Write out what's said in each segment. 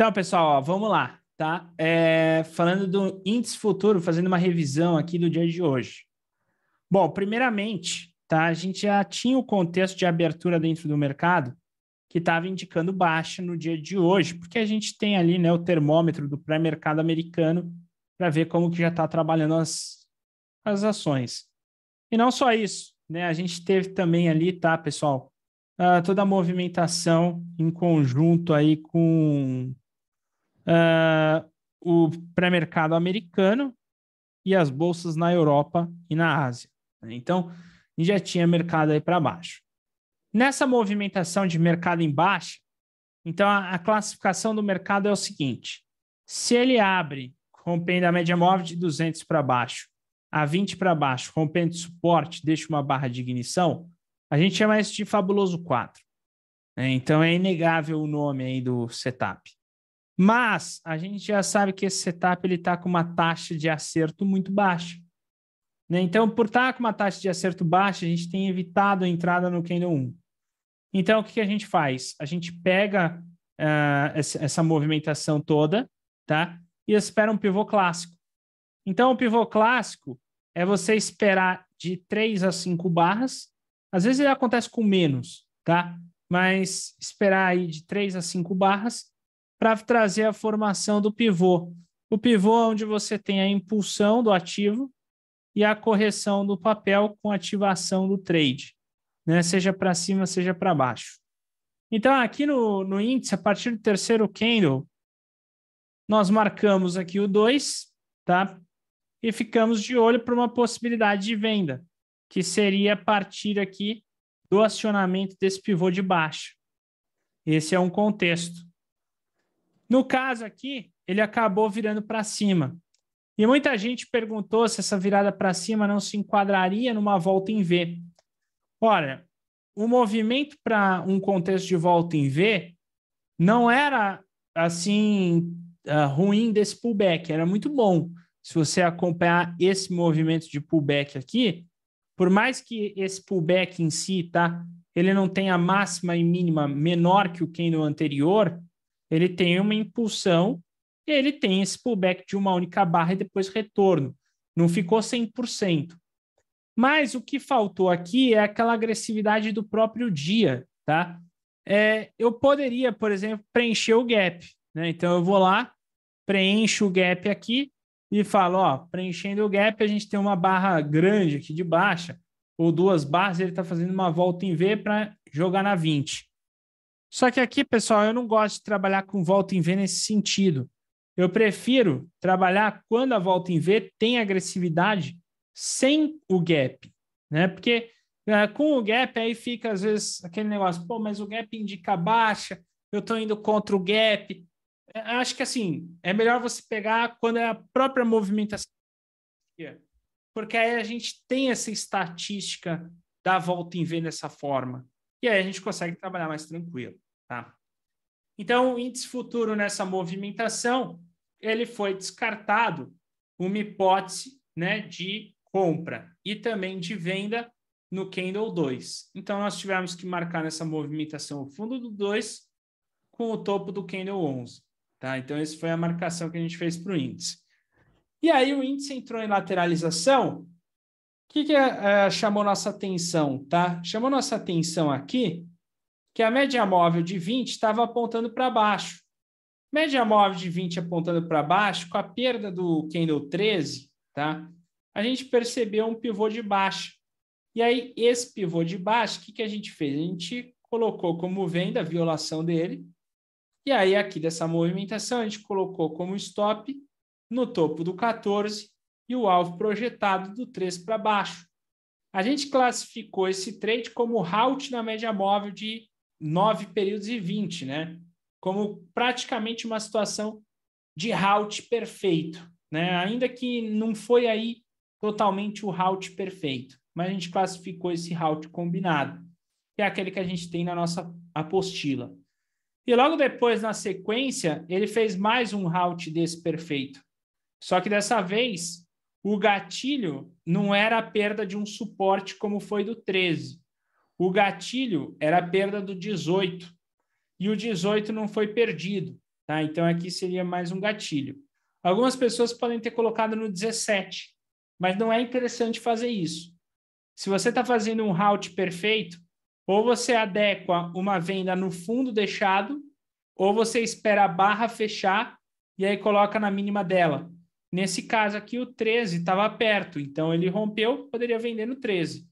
Então, pessoal, ó, vamos lá, tá? Falando do índice futuro, fazendo uma revisão aqui do dia de hoje. Bom, primeiramente, tá? A gente já tinha o contexto de abertura dentro do mercado que estava indicando baixa no dia de hoje, porque a gente tem ali, né, o termômetro do pré-mercado americano para ver como que já está trabalhando as ações. E não só isso, né? A gente teve também ali, tá, pessoal? Toda a movimentação em conjunto aí com o pré-mercado americano e as bolsas na Europa e na Ásia. Então, a gente já tinha mercado aí para baixo. Nessa movimentação de mercado em baixa, então a classificação do mercado é o seguinte: se ele abre rompendo a média móvel de 200 para baixo, a 20 para baixo, rompendo suporte, deixa uma barra de ignição, a gente chama isso de fabuloso 4. Então é inegável o nome aí do setup. Mas a gente já sabe que esse setup está com uma taxa de acerto muito baixa. Então, por estar com uma taxa de acerto baixa, a gente tem evitado a entrada no Candle 1. Então, o que a gente faz? A gente pega essa movimentação toda, tá? E espera um pivô clássico. Então, o pivô clássico é você esperar de 3 a 5 barras. Às vezes ele acontece com menos, tá? Mas esperar aí de 3 a 5 barras para trazer a formação do pivô. O pivô é onde você tem a impulsão do ativo e a correção do papel com ativação do trade, né? Seja para cima, seja para baixo. Então, aqui no índice, a partir do terceiro candle, nós marcamos aqui o 2, tá? E ficamos de olho para uma possibilidade de venda, que seria a partir aqui do acionamento desse pivô de baixa. Esse é um contexto. No caso aqui, ele acabou virando para cima. E muita gente perguntou se essa virada para cima não se enquadraria numa volta em V. Olha, o movimento para um contexto de volta em V não era assim ruim desse pullback, era muito bom. Se você acompanhar esse movimento de pullback aqui, por mais que esse pullback em si, tá, ele não tenha máxima e mínima menor que o candle anterior, ele tem uma impulsão e ele tem esse pullback de uma única barra e depois retorno. Não ficou 100%. Mas o que faltou aqui é aquela agressividade do próprio dia, tá? Eu poderia, por exemplo, preencher o gap, né? Então eu vou lá, preencho o gap aqui e falo, ó, preenchendo o gap, a gente tem uma barra grande aqui de baixa, ou 2 barras, ele está fazendo uma volta em V para jogar na 20. Só que aqui, pessoal, eu não gosto de trabalhar com volta em V nesse sentido. Eu prefiro trabalhar quando a volta em V tem agressividade sem o gap, né? Porque com o gap aí fica, às vezes, aquele negócio, pô, mas o gap indica baixa, eu estou indo contra o gap. Acho que, assim, é melhor você pegar quando é a própria movimentação. Porque aí a gente tem essa estatística da volta em V dessa forma. E aí a gente consegue trabalhar mais tranquilo, tá? Então, o índice futuro nessa movimentação, ele foi descartado uma hipótese, né, de compra e também de venda no Candle 2. Então, nós tivemos que marcar nessa movimentação o fundo do 2 com o topo do Candle 11. Tá? Então, essa foi a marcação que a gente fez para o índice. E aí, o índice entrou em lateralização. O que chamou nossa atenção? Tá? Chamou nossa atenção aqui que a média móvel de 20 estava apontando para baixo. Média móvel de 20 apontando para baixo, com a perda do Candle 13, tá? A gente percebeu um pivô de baixa. E aí, esse pivô de baixa, o que a gente fez? A gente colocou como venda a violação dele. E aí, aqui dessa movimentação, a gente colocou como stop no topo do 14 e o alvo projetado do 13 para baixo. A gente classificou esse trade como halt na média móvel de 9 períodos e 20, né? Como praticamente uma situação de halt perfeito, né? Ainda que não foi aí totalmente o halt perfeito, mas a gente classificou esse halt combinado, que é aquele que a gente tem na nossa apostila. E logo depois, na sequência, ele fez mais um halt desse perfeito. Só que dessa vez, o gatilho não era a perda de um suporte como foi do 13. O gatilho era a perda do 18. E o 18 não foi perdido. tá? Então, aqui seria mais um gatilho. Algumas pessoas podem ter colocado no 17, mas não é interessante fazer isso. Se você está fazendo um route perfeito, ou você adequa uma venda no fundo deixado, ou você espera a barra fechar e aí coloca na mínima dela. Nesse caso aqui, o 13 estava perto, então ele rompeu, poderia vender no 13.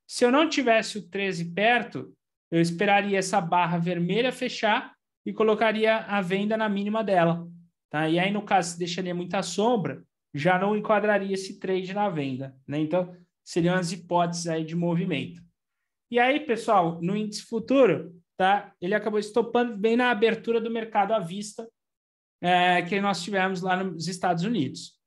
Se eu não tivesse o 13 perto, eu esperaria essa barra vermelha fechar e colocaria a venda na mínima dela. Tá? E aí, no caso, se deixaria muita sombra, já não enquadraria esse trade na venda. Né? Então, seriam as hipóteses aí de movimento. E aí, pessoal, no índice futuro, tá? Ele acabou estopando bem na abertura do mercado à vista que nós tivemos lá nos Estados Unidos.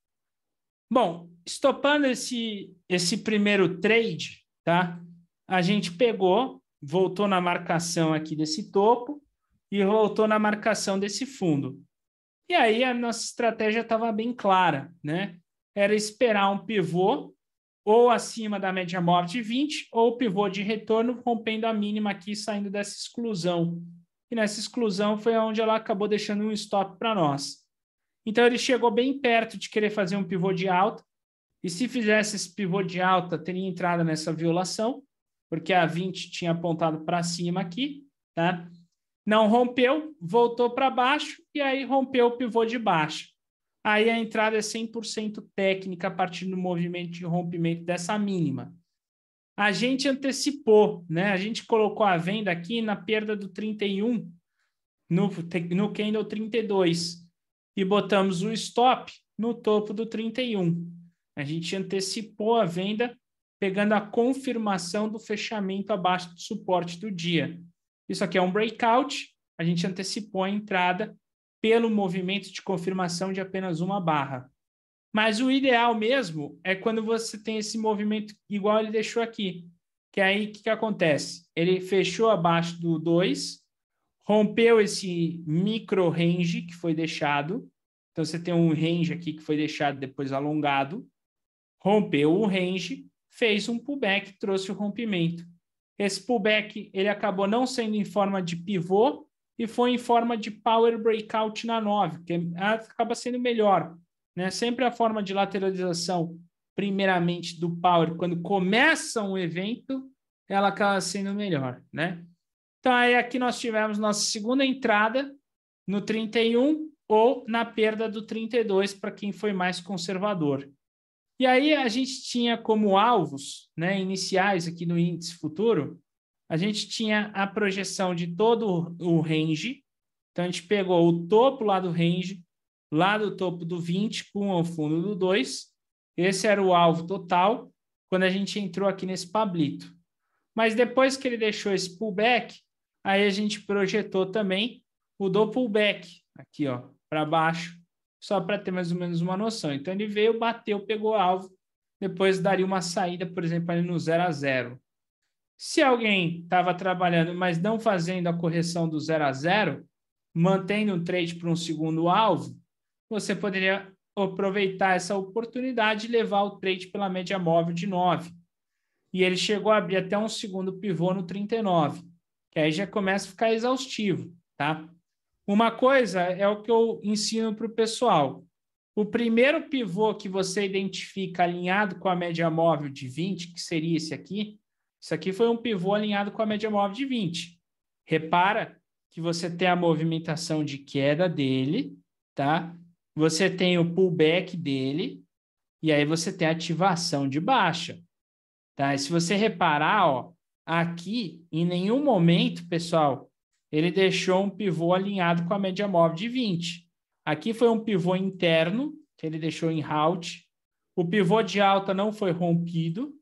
Bom, estopando esse primeiro trade, tá? A gente pegou, voltou na marcação aqui desse topo e voltou na marcação desse fundo. E aí a nossa estratégia estava bem clara, né? Era esperar um pivô ou acima da média móvel de 20 ou pivô de retorno rompendo a mínima aqui, saindo dessa exclusão. E nessa exclusão foi onde ela acabou deixando um stop para nós. Então ele chegou bem perto de querer fazer um pivô de alta, e se fizesse esse pivô de alta, teria entrado nessa violação, porque a 20 tinha apontado para cima aqui, tá? Não rompeu, voltou para baixo, e aí rompeu o pivô de baixo. Aí a entrada é 100% técnica a partir do movimento de rompimento dessa mínima. A gente antecipou, né? A gente colocou a venda aqui na perda do 31, no candle 32, e botamos o stop no topo do 31. A gente antecipou a venda, pegando a confirmação do fechamento abaixo do suporte do dia. Isso aqui é um breakout, a gente antecipou a entrada pelo movimento de confirmação de apenas uma barra. Mas o ideal mesmo é quando você tem esse movimento igual ele deixou aqui. Que aí o que acontece? Ele fechou abaixo do 2, rompeu esse micro range que foi deixado. Então você tem um range aqui que foi deixado depois alongado. Rompeu o range, fez um pullback, trouxe o rompimento. Esse pullback ele acabou não sendo em forma de pivô e foi em forma de power breakout na 9, que acaba sendo melhor. Né? Sempre a forma de lateralização, primeiramente do power, quando começa um evento, ela acaba sendo melhor. Né? Então, aí aqui nós tivemos nossa segunda entrada no 31 ou na perda do 32, para quem foi mais conservador. E aí a gente tinha como alvos, né, iniciais aqui no índice futuro, a gente tinha a projeção de todo o range. Então, a gente pegou o topo lá do range, lá do topo do 20 com o fundo do 2. Esse era o alvo total quando a gente entrou aqui nesse pablito. Mas depois que ele deixou esse pullback, aí a gente projetou também o do pullback, aqui ó, para baixo, só para ter mais ou menos uma noção. Então, ele veio, bateu, pegou o alvo, depois daria uma saída, por exemplo, ali no 0 a 0. Se alguém estava trabalhando, mas não fazendo a correção do 0 a 0, mantendo um trade para um segundo alvo, você poderia aproveitar essa oportunidade e levar o trade pela média móvel de 9. E ele chegou a abrir até um segundo pivô no 39, que aí já começa a ficar exaustivo, tá? Uma coisa é o que eu ensino para o pessoal. O primeiro pivô que você identifica alinhado com a média móvel de 20, que seria esse aqui, isso aqui foi um pivô alinhado com a média móvel de 20. Repara que você tem a movimentação de queda dele, tá? Você tem o pullback dele, e aí você tem a ativação de baixa. Tá? E se você reparar, ó, aqui, em nenhum momento, pessoal, ele deixou um pivô alinhado com a média móvel de 20. Aqui foi um pivô interno, que ele deixou em halt. O pivô de alta não foi rompido.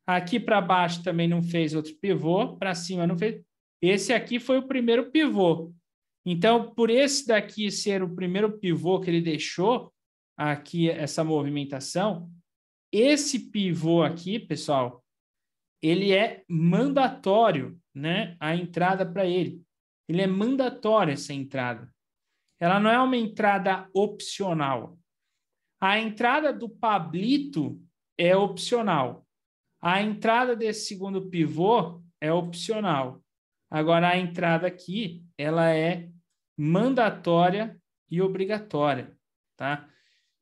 Aqui para baixo também não fez outro pivô. Para cima não fez. Esse aqui foi o primeiro pivô. Então, por esse daqui ser o primeiro pivô que ele deixou, aqui essa movimentação, esse pivô aqui, pessoal, ele é mandatório, né? A entrada para ele. Ele é mandatório essa entrada. Ela não é uma entrada opcional. A entrada do Pablito é opcional. A entrada desse segundo pivô é opcional. Agora, a entrada aqui, ela é mandatória e obrigatória, tá?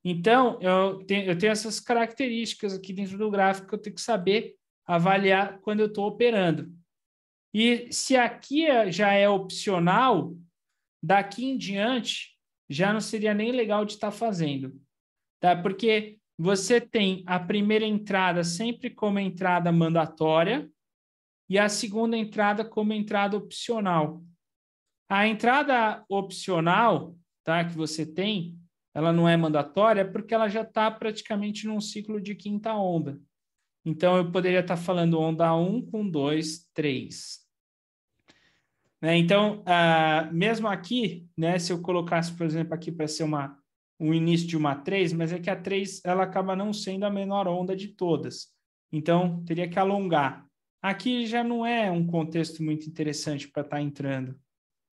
Então, eu tenho essas características aqui dentro do gráfico que eu tenho que saber avaliar quando eu estou operando. E se aqui já é opcional, daqui em diante já não seria nem legal de estar fazendo, tá? Porque você tem a primeira entrada sempre como entrada mandatória e a segunda entrada como entrada opcional. A entrada opcional, tá, que você tem, ela não é mandatória porque ela já está praticamente num ciclo de quinta onda. Então, eu poderia estar falando onda 1 com 2, 3. Né? Então, mesmo aqui, né, se eu colocasse, por exemplo, aqui para ser um início de uma 3, mas é que a 3 ela acaba não sendo a menor onda de todas. Então, teria que alongar. Aqui já não é um contexto muito interessante para estar entrando.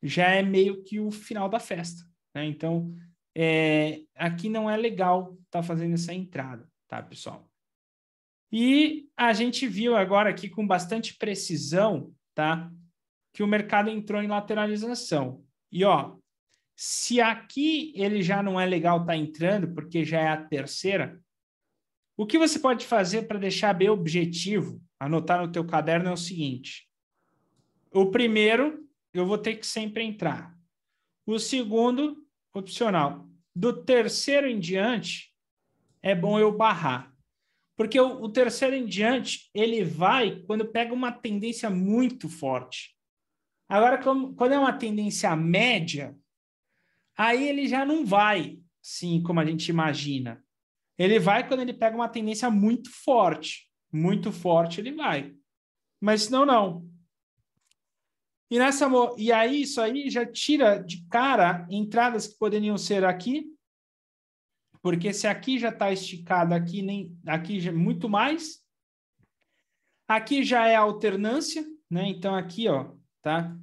Já é meio que o final da festa. Né? Então, aqui não é legal estar fazendo essa entrada, tá, pessoal? E a gente viu agora aqui com bastante precisão, tá, que o mercado entrou em lateralização. E, ó, se aqui ele já não é legal estar entrando, porque já é a terceira, o que você pode fazer para deixar bem objetivo, anotar no teu caderno é o seguinte: o primeiro, eu vou ter que sempre entrar. O segundo, opcional. Do terceiro em diante, é bom eu barrar. Porque o terceiro em diante, ele vai quando pega uma tendência muito forte. Agora, quando é uma tendência média, aí ele já não vai, sim, como a gente imagina. Ele vai quando ele pega uma tendência muito forte. Muito forte ele vai. Mas senão, não. E aí, isso aí já tira de cara entradas que poderiam ser aqui, porque se aqui já está esticado, aqui já muito mais. Aqui já é alternância, né? Então aqui, ó, tá?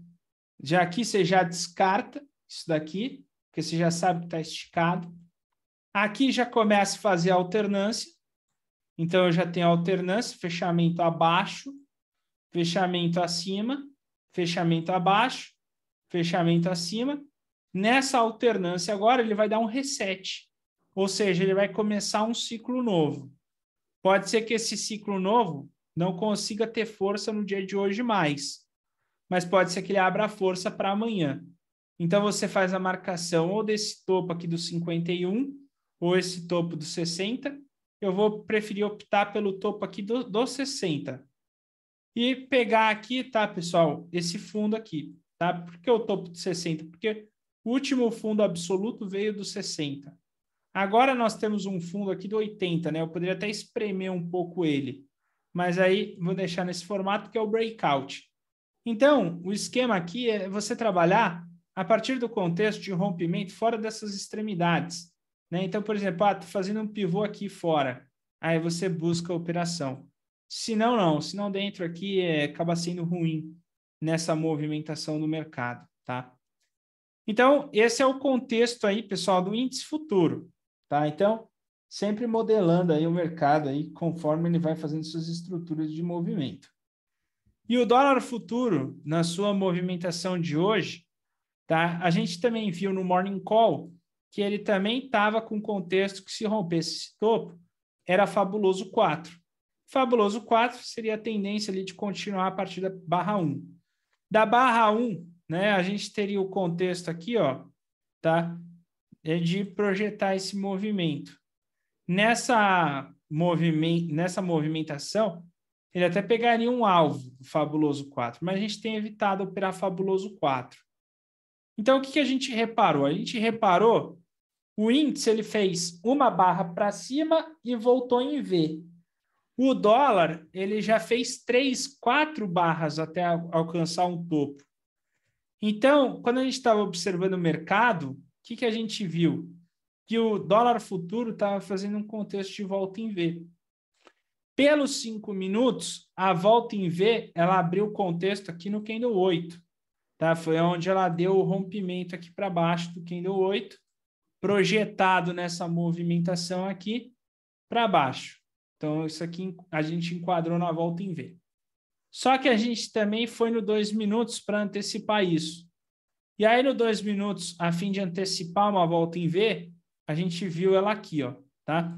Já aqui você já descarta isso daqui, porque você já sabe que está esticado. Aqui já começa a fazer alternância. Então eu já tenho alternância, fechamento abaixo, fechamento acima, fechamento abaixo, fechamento acima. Nessa alternância agora ele vai dar um reset, ou seja, ele vai começar um ciclo novo. Pode ser que esse ciclo novo não consiga ter força no dia de hoje mais, mas pode ser que ele abra força para amanhã. Então você faz a marcação ou desse topo aqui do 51 ou esse topo do 60. Eu vou preferir optar pelo topo aqui do 60. E pegar aqui, tá, pessoal, esse fundo aqui, tá? Por que o topo do 60? Porque o último fundo absoluto veio do 60. Agora nós temos um fundo aqui do 80, né? Eu poderia até espremer um pouco ele, mas aí vou deixar nesse formato que é o breakout. Então, o esquema aqui é você trabalhar a partir do contexto de rompimento fora dessas extremidades. Né? Então, por exemplo, estou fazendo um pivô aqui fora. Aí você busca a operação. Se não, não. Se não, dentro aqui acaba sendo ruim nessa movimentação do mercado. Tá? Então, esse é o contexto aí, pessoal, do índice futuro. Tá? Então, sempre modelando aí o mercado aí, conforme ele vai fazendo suas estruturas de movimento. E o dólar futuro, na sua movimentação de hoje, tá? A gente também viu no Morning Call que ele também estava com contexto que se rompesse esse topo, era fabuloso 4. Fabuloso 4 seria a tendência ali de continuar a partir da barra 1. Da barra 1, né, a gente teria o contexto aqui, ó, tá? De projetar esse movimento. Nessa movimentação, ele até pegaria um alvo, o Fabuloso 4, mas a gente tem evitado operar Fabuloso 4. Então, o que a gente reparou? A gente reparou o índice ele fez uma barra para cima e voltou em V. O dólar ele já fez 3, 4 barras até alcançar um topo. Então, quando a gente estava observando o mercado, o que a gente viu? Que o dólar futuro estava fazendo um contexto de volta em V. Pelos 5 minutos, a volta em V, ela abriu o contexto aqui no candle 8. Tá? Foi onde ela deu o rompimento aqui para baixo do candle 8, projetado nessa movimentação aqui para baixo. Então, isso aqui a gente enquadrou na volta em V. Só que a gente também foi no 2 minutos para antecipar isso. E aí, no 2 minutos, a fim de antecipar uma volta em V, a gente viu ela aqui, ó, tá?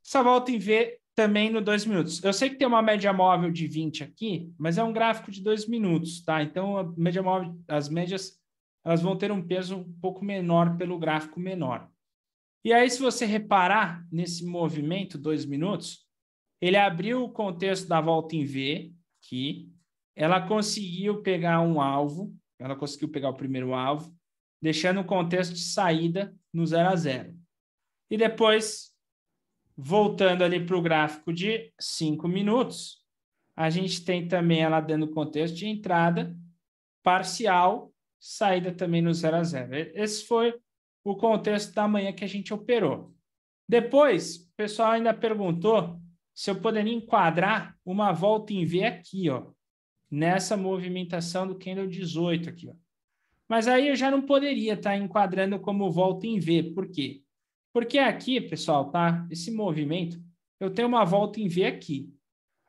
Essa volta em V também no 2 minutos. Eu sei que tem uma média móvel de 20 aqui, mas é um gráfico de 2 minutos, tá? Então, a média móvel, as médias, elas vão ter um peso um pouco menor pelo gráfico menor. E aí, se você reparar nesse movimento, 2 minutos, ele abriu o contexto da volta em V aqui, ela conseguiu pegar um alvo, ela conseguiu pegar o primeiro alvo, deixando o contexto de saída no 0 a 0. E depois, voltando ali para o gráfico de 5 minutos, a gente tem também ela dando contexto de entrada, parcial, saída também no 0 a 0. Esse foi o contexto da manhã que a gente operou. Depois, o pessoal ainda perguntou se eu poderia enquadrar uma volta em V aqui, ó, nessa movimentação do candle 18 aqui, ó. Mas aí eu já não poderia estar enquadrando como volta em V. Por quê? Porque aqui, pessoal, tá? Esse movimento, eu tenho uma volta em V aqui.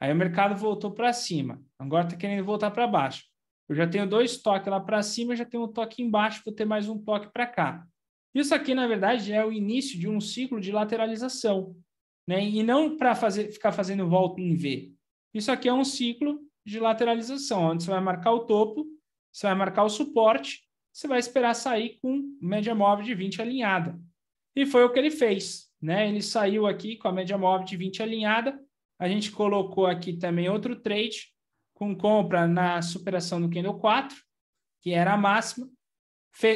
Aí o mercado voltou para cima. Agora está querendo voltar para baixo. Eu já tenho 2 toques lá para cima, já tenho um toque embaixo, vou ter mais um toque para cá. Isso aqui, na verdade, é o início de um ciclo de lateralização, né? E não para ficar fazendo volta em V. Isso aqui é um ciclo de lateralização, onde você vai marcar o topo, você vai marcar o suporte, você vai esperar sair com média móvel de 20 alinhada. E foi o que ele fez, né? Ele saiu aqui com a média móvel de 20 alinhada, a gente colocou aqui também outro trade com compra na superação do candle 4, que era a máxima,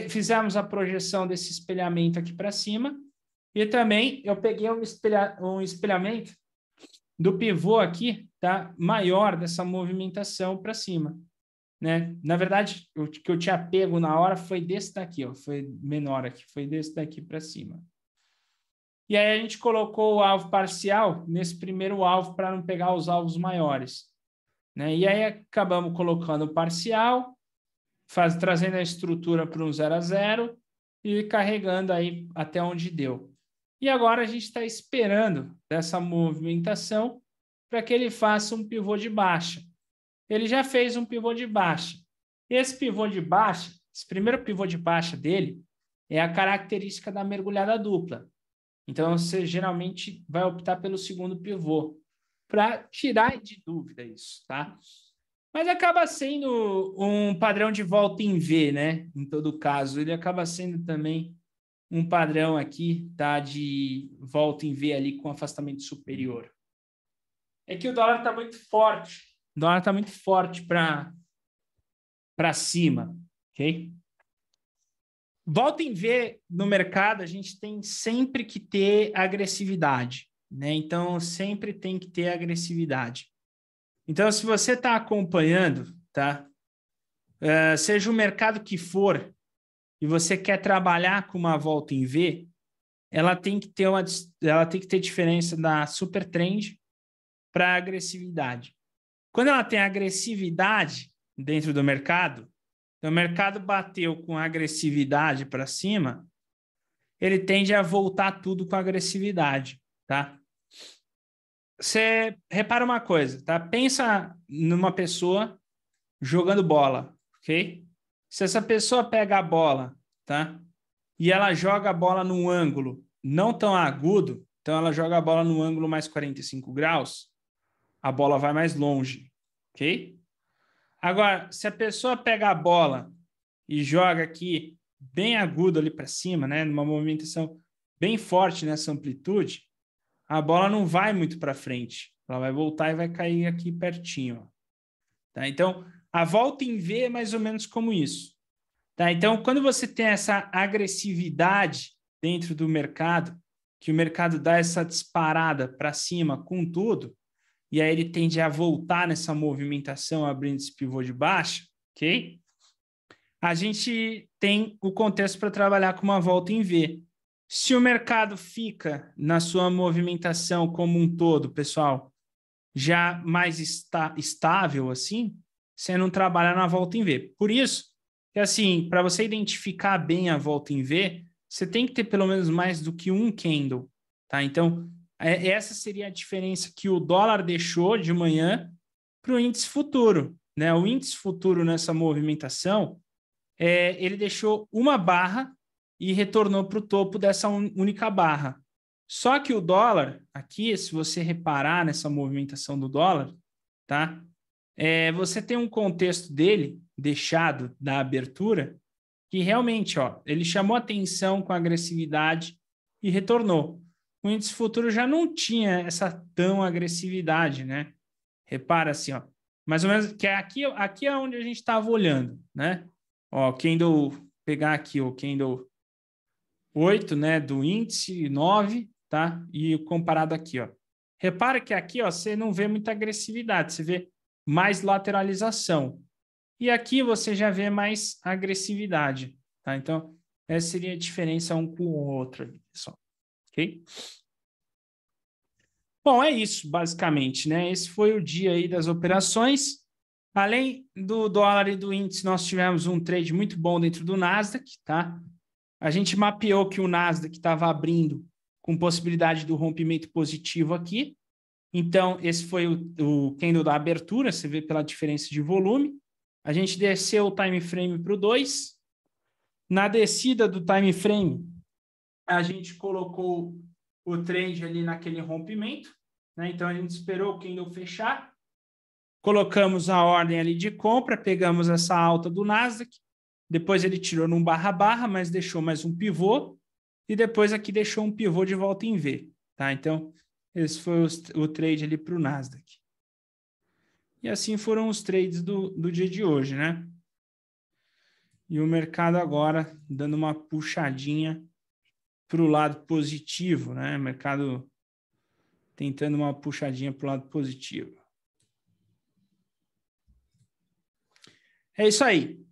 fizemos a projeção desse espelhamento aqui para cima, e também eu peguei um espelhamento do pivô aqui, tá? Maior dessa movimentação para cima, né? Na verdade, o que eu tinha pego na hora foi desse daqui, ó, foi menor aqui, foi desse daqui para cima. E aí a gente colocou o alvo parcial nesse primeiro alvo para não pegar os alvos maiores, né? E aí acabamos colocando o parcial, trazendo a estrutura para um 0 a 0 e carregando aí até onde deu. E agora a gente está esperando dessa movimentação para que ele faça um pivô de baixa. Ele já fez um pivô de baixa. Esse pivô de baixa, esse primeiro pivô de baixa dele, é a característica da mergulhada dupla. Então, você geralmente vai optar pelo segundo pivô, para tirar de dúvida isso, tá? Mas acaba sendo um padrão de volta em V, né? Em todo caso, ele acaba sendo também um padrão aqui, tá? De volta em V ali com afastamento superior. É que o dólar está muito forte. O dólar está muito forte para cima, ok? Volta em V no mercado, a gente tem sempre que ter agressividade, né? Então, sempre tem que ter agressividade. Então, se você está acompanhando, tá? Seja o mercado que for, e você quer trabalhar com uma volta em V, ela tem que ter diferença da super trend para agressividade. Quando ela tem agressividade dentro do mercado, o mercado bateu com agressividade para cima, ele tende a voltar tudo com agressividade, tá? Você repara uma coisa, tá? Pensa numa pessoa jogando bola, ok? Se essa pessoa pega a bola, tá? E ela joga a bola num ângulo não tão agudo, então ela joga a bola no ângulo mais 45 graus, a bola vai mais longe, ok? Agora, se a pessoa pega a bola e joga aqui bem agudo ali para cima, né, numa movimentação bem forte nessa amplitude, a bola não vai muito para frente, ela vai voltar e vai cair aqui pertinho, ó. Tá? Então, a volta em V é mais ou menos como isso. Tá? Então, quando você tem essa agressividade dentro do mercado, que o mercado dá essa disparada para cima com tudo, e aí ele tende a voltar nessa movimentação, abrindo esse pivô de baixa, ok? A gente tem o contexto para trabalhar com uma volta em V. Se o mercado fica na sua movimentação como um todo, pessoal, já mais estável assim, você não trabalha na volta em V. Por isso, que assim, para você identificar bem a volta em V, você tem que ter pelo menos mais do que um candle, tá? Então, essa seria a diferença que o dólar deixou de manhã para o índice futuro, né, o índice futuro nessa movimentação, ele deixou uma barra e retornou para o topo dessa única barra. Só que o dólar, aqui, se você reparar nessa movimentação do dólar, tá? Você tem um contexto dele, deixado da abertura, que realmente, ó, ele chamou atenção com agressividade e retornou. O índice futuro já não tinha essa tão agressividade, né? Repara assim, ó, mais ou menos, que aqui é onde a gente estava olhando, né? Ó, candle, pegar aqui o candle 8, né, do índice 9, tá? E comparado aqui, ó. Repara que aqui, ó, você não vê muita agressividade, você vê mais lateralização. E aqui você já vê mais agressividade, tá? Então, essa seria a diferença um com o outro ali, pessoal. Ok? Bom, é isso, basicamente, né? Esse foi o dia aí das operações. Além do dólar e do índice, nós tivemos um trade muito bom dentro do Nasdaq, tá? A gente mapeou que o Nasdaq estava abrindo com possibilidade do rompimento positivo aqui. Então, esse foi o candle da abertura, você vê pela diferença de volume. A gente desceu o time frame para o 2. Na descida do time frame, a gente colocou o trade ali naquele rompimento, né? Então, a gente esperou o candle fechar, colocamos a ordem ali de compra, pegamos essa alta do Nasdaq, depois ele tirou num barra-barra, mas deixou mais um pivô, e depois aqui deixou um pivô de volta em V, tá? Então, esse foi o trade ali para o Nasdaq. E assim foram os trades do dia de hoje, né? E o mercado agora dando uma puxadinha para o lado positivo, né? O mercado tentando uma puxadinha para o lado positivo. É isso aí.